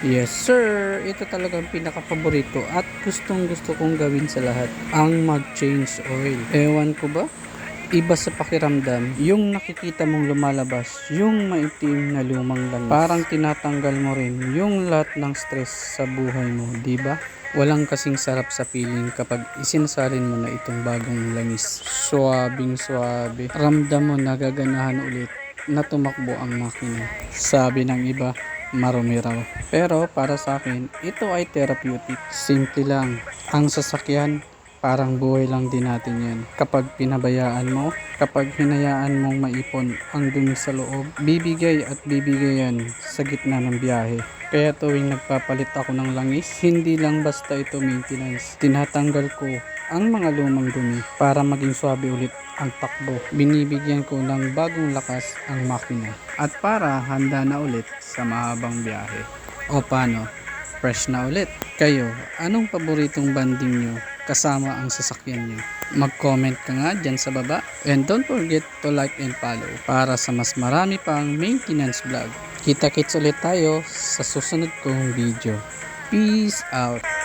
Yes sir, ito talagang pinaka-paborito at gustong gusto kong gawin sa lahat, ang mag-change oil. Ewan ko ba? Iba sa pakiramdam, yung nakikita mong lumalabas, yung maitim na lumang langis. Parang tinatanggal mo rin yung lahat ng stress sa buhay mo, di ba? Walang kasing sarap sa feeling kapag isinasalin mo na itong bagong langis. Suwabing suwabe. Ramdam mo nagaganahan ulit na tumakbo ang makina. Sabi ng iba, marumi raw. Pero para sa akin, ito ay therapeutic. Simple lang. Ang sasakyan, parang buhay lang din natin yan. Kapag pinabayaan mo, kapag hinayaan mong maipon ang dumi sa loob, bibigay at bibigay yan sa gitna ng biyahe. Kaya tuwing nagpapalit ako ng langis, hindi lang basta ito maintenance. Tinatanggal ko ang mga lumang dumi para maging swabe ulit ang takbo. Binibigyan ko ng bagong lakas ang makina. At para handa na ulit sa mahabang biyahe. O paano? Fresh na ulit. Kayo, anong paboritong banding nyo kasama ang sasakyan nyo? Mag-comment ka nga dyan sa baba. And don't forget to like and follow para sa mas marami pang maintenance vlog. Kita-kits ulit tayo sa susunod kong video. Peace out!